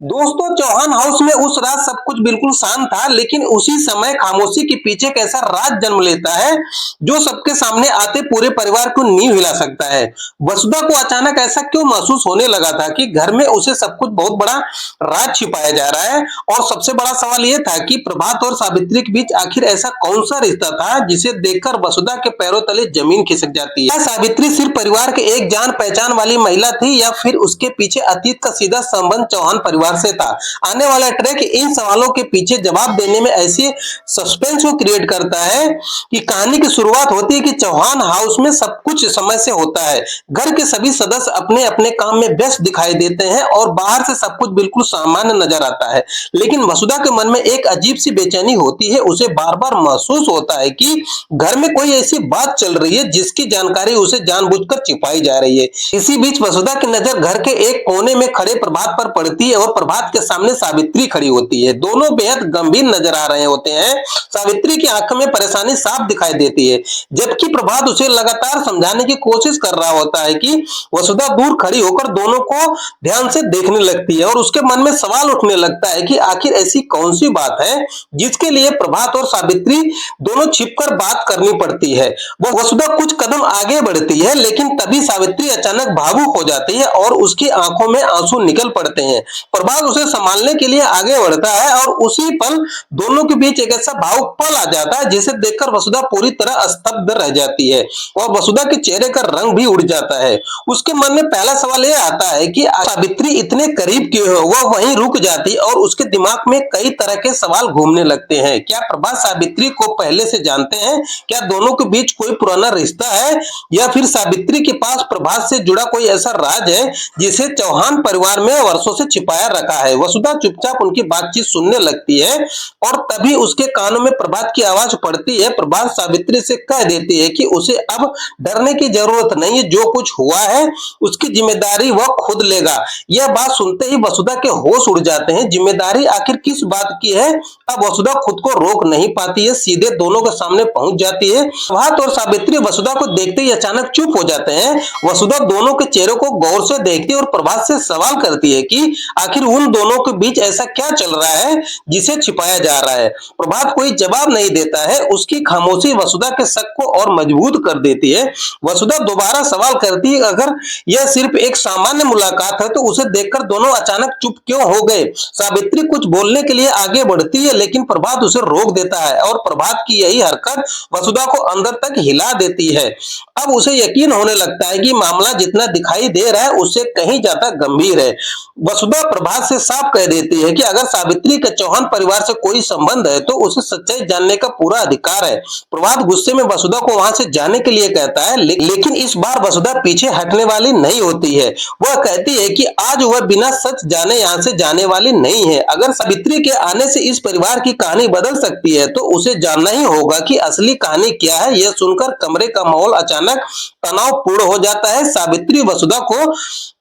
दोस्तों, चौहान हाउस में उस रात सब कुछ बिल्कुल शांत था, लेकिन उसी समय खामोशी के पीछे एक ऐसा राज जन्म लेता है जो सबके सामने आते पूरे परिवार को नींव हिला सकता है। वसुधा को अचानक ऐसा क्यों महसूस होने लगा था कि घर में उसे सब कुछ बहुत बड़ा राज छिपाया जा रहा है। और सबसे बड़ा सवाल यह था कि प्रभात और सावित्री के बीच आखिर ऐसा कौन सा रिश्ता था जिसे देखकर वसुधा के पैरों तले जमीन खिसक जाती है। क्या सावित्री सिर्फ परिवार के एक जान पहचान वाली महिला थी, या फिर उसके पीछे अतीत का सीधा संबंध चौहान परिवार से था। आने वाला ट्रैक इन सवालों के पीछे जवाब देने में ऐसी सस्पेंस को क्रिएट करता है कि कहानी की शुरुआत होती है कि चौहान हाउस में सब कुछ समय से होता है। घर के सभी सदस्य अपने अपने काम में व्यस्त दिखाई देते हैं और बाहर से सब कुछ बिल्कुल सामान्य नजर आता है, लेकिन वसुधा के मन में एक अजीब सी बेचैनी होती है। उसे बार बार महसूस होता है कि घर में कोई ऐसी बात चल रही है जिसकी जानकारी उसे जानबूझकर छिपाई जा रही है। इसी बीच वसुधा की नजर घर के एक कोने में खड़े प्रभात पर पड़ती है और प्रभात के सामने सावित्री खड़ी होती है। दोनों बेहद गंभीर नजर आ रहे होते हैं। सावित्री की आंखों में परेशानी साफ दिखाई देती है, जबकि प्रभात उसे लगातार समझाने की कोशिश कर रहा होता है कि वसुधा दूर खड़ी होकर दोनों को ध्यान से देखने लगती है और उसके मन में सवाल उठने लगता है कि आखिर ऐसी कौन सी बात है जिसके लिए प्रभात और सावित्री दोनों छिपकर बात करनी पड़ती है। वो वसुधा कुछ कदम आगे बढ़ती है, लेकिन तभी सावित्री अचानक भावुक हो जाती है और उसकी आंखों में आंसू निकल पड़ते हैं। प्रभात उसे संभालने के लिए आगे बढ़ता है और उसी पल दोनों के बीच एक ऐसा भावुक पल आ जाता है जिसे देखकर वसुधा पूरी तरह स्तब्ध रह जाती है और वसुधा के चेहरे का रंग भी उड़ जाता है। उसके मन में पहला सवाल यह आता है कि सावित्री इतने करीब क्यों है। वह वहीं रुक जाती और उसके दिमाग में कई तरह के सवाल घूमने लगते हैं। क्या प्रभात सावित्री को पहले से जानते हैं? क्या दोनों के बीच कोई पुराना रिश्ता है, या फिर सावित्री के पास प्रभात से जुड़ा कोई ऐसा राज है जिसे चौहान परिवार में वर्षों से छिपाया रखा है। वसुधा चुपचाप उनकी बातचीत सुनने लगती है और तभी उसके कानों में प्रभात की आवाज पड़ती है। प्रभात सावित्री से कह देती है कि उसे अब डरने की जरूरत नहीं है, जो कुछ हुआ है उसकी जिम्मेदारी वह खुद लेगा। यह बात सुनते ही वसुधा के होश उड़ जाते हैं। जिम्मेदारी आखिर किस बात की है? अब वसुधा खुद को रोक नहीं पाती है, सीधे दोनों के सामने पहुंच जाती है। प्रभात और सावित्री वसुधा को देखते ही अचानक चुप हो जाते हैं। वसुधा दोनों के चेहरों को गौर से देखती है और प्रभात से सवाल करती है कि आखिर उन दोनों के बीच ऐसा क्या चल रहा है जिसे छिपाया जा रहा है। प्रभात कोई जवाब नहीं देता है। उसकी खामोशी वसुधा के शक को और मजबूत कर देती है। वसुधा दोबारा सवाल करती है, अगर यह सिर्फ एक सामान्य मुलाकात है तो उसे देखकर दोनों अचानक चुप क्यों हो गए। सावित्री कुछ बोलने के लिए आगे बढ़ती है, लेकिन प्रभात उसे रोक देता है और प्रभात की यही हरकत वसुधा को अंदर तक हिला देती है। अब उसे यकीन होने लगता है कि मामला जितना दिखाई दे रहा है उससे कहीं ज्यादा गंभीर है। वसुधा प्रभात से साफ कह देती है कि अगर सावित्री के चौहान परिवार से कोई संबंध है तो उसे सच्चाई जानने का पूरा अधिकार है। प्रभात गुस्से में वसुधा को वहां से जाने के लिए कहता है, लेकिन इस बार वसुधा पीछे हटने वाली नहीं होती है। वह कहती है कि आज वह बिना सच जाने यहाँ से जाने वाली नहीं है। अगर सावित्री के आने से इस परिवार की कहानी बदल सकती है तो उसे जानना ही होगा कि असली कहानी क्या है। यह सुनकर कमरे का माहौल अचानक तनावपूर्ण हो जाता है। सावित्री वसुधा को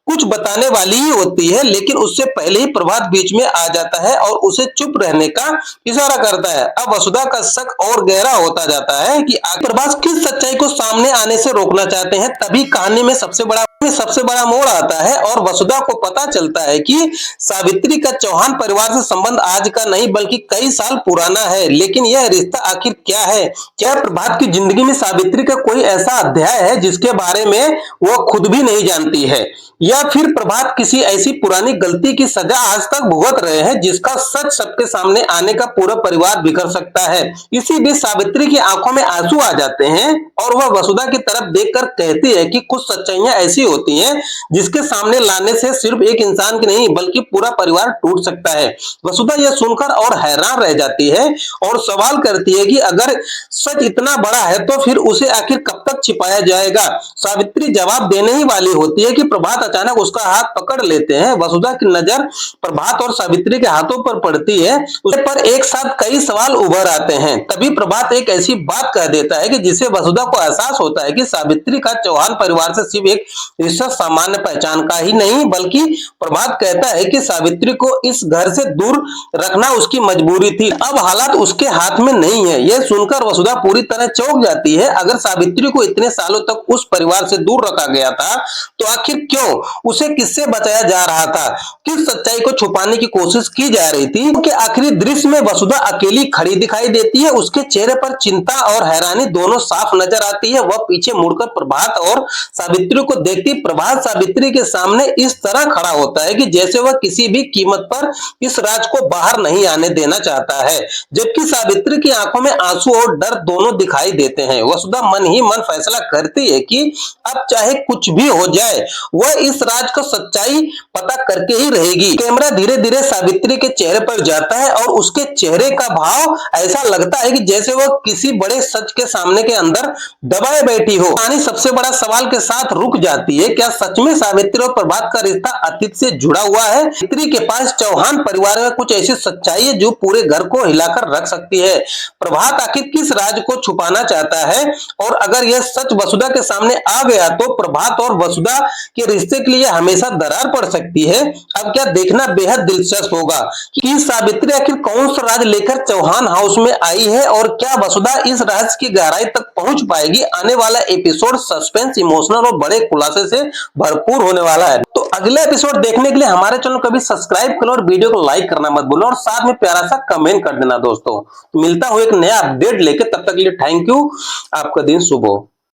कुछ बताने वाली ही होती है, लेकिन उससे पहले ही प्रभात बीच में आ जाता है और उसे चुप रहने का इशारा करता है। अब वसुधा का शक और गहरा होता जाता है कि आखिर प्रभात किस सच्चाई को सामने आने से रोकना चाहते हैं। तभी कहानी में सबसे बड़ा मोड़ आता है और वसुधा को पता चलता है कि सावित्री का चौहान परिवार से संबंध आज का नहीं बल्कि कई साल पुराना है। लेकिन यह रिश्ता आखिर क्या है? क्या प्रभात की जिंदगी में सावित्री का कोई ऐसा अध्याय है जिसके बारे में वो खुद भी नहीं जानती है, या फिर प्रभात किसी ऐसी पुरानी गलती की सजा आज तक भुगत रहे हैं जिसका सच सबके सामने आने का पूरा परिवार बिखर सकता है। इसी बीच सावित्री की आंखों में आंसू आ जाते हैं और वह वसुधा की तरफ देखकर कहती है कि कुछ सच्चाइयां ऐसी होती हैं जिसके सामने लाने से सिर्फ एक इंसान की नहीं बल्कि पूरा परिवार टूट सकता है। वसुधा यह सुनकर और हैरान रह जाती है और सवाल करती है कि अगर सच इतना बड़ा है तो फिर उसे आखिर कब तक छिपाया जाएगा। सावित्री जवाब देने ही वाली होती है कि प्रभात अचानक उसका हाथ पकड़ लेते हैं। वसुधा की नजर प्रभात और सावित्री के हाथों पर पड़ती है। उस पर एक साथ कई सवाल उभर आते हैं। तभी प्रभात एक ऐसी बात कह देता है कि जिसे वसुधा को एहसास होता है कि सावित्री का चौहान परिवार से सिर्फ एक रिश्ता सामान्य पहचान का ही नहीं बल्कि प्रभात कहता है कि सावित्री को इस घर से दूर रखना उसकी मजबूरी थी। अब हालात उसके हाथ में नहीं है। यह सुनकर वसुधा पूरी तरह चौंक जाती है। अगर सावित्री को इतने सालों तक उस परिवार से दूर रखा गया था तो आखिर क्यों? उसे किससे बचाया जा रहा था? किस सच्चाई को छुपाने की कोशिश की जा रही थी? उनके आखिरी दृश्य में वसुधा अकेली खड़ी दिखाई देती है। उसके चेहरे पर चिंता और हैरानी दोनों साफ नजर आती है। वह पीछे मुड़कर प्रभात और सावित्री को देखती। प्रभात सावित्री के सामने इस तरह खड़ा होता है कि जैसे वह किसी भी कीमत पर इस राज को बाहर नहीं आने देना चाहता है, जबकि सावित्री की आंखों में आंसू और डर दोनों दिखाई देते हैं। वसुधा मन ही मन फैसला करती है कि अब चाहे कुछ भी हो जाए वह इस राज को सच्चाई पता करके ही रहेगी। कैमरा धीरे धीरे सावित्री के चेहरे पर जाता है और उसके चेहरे का भाव ऐसा लगता है कि जैसे वह किसी बड़े सच के सामने के अंदर दबाए बैठी हो। कहानी सबसे बड़ा सवाल के साथ रुक जाती है, क्या सच में सावित्री और प्रभात का रिश्ता अतीत से जुड़ा हुआ है? सावित्री के पास चौहान परिवार में कुछ ऐसी सच्चाई है जो पूरे घर को हिलाकर रख सकती है। प्रभात आखिर किस राज को छुपाना चाहता है और अगर यह सच वसुधा के सामने आ गया तो प्रभात और वसुधा के रिश्ते के लिए हमेशा दरार पड़ सकती है। अब क्या देखना बेहद दिलचस्प होगा कि सावित्री आखिर कौन सा राज लेकर चौहान हाउस में आई है और क्या वसुधा इस राज की गहराई तक पहुंच पाएगी? आने वाला एपिसोड सस्पेंस, इमोशनल और बड़े खुलासे से भरपूर होने वाला है। तो अगला एपिसोड देखने के लिए हमारे चैनल को भी सब्सक्राइब करो और वीडियो को लाइक करना मत भूलो और साथ में प्यारा सा कमेंट कर देना दोस्तों। मिलता हूं एक नया अपडेट लेके, तब तक के लिए थैंक यू। आपका दिन शुभ हो।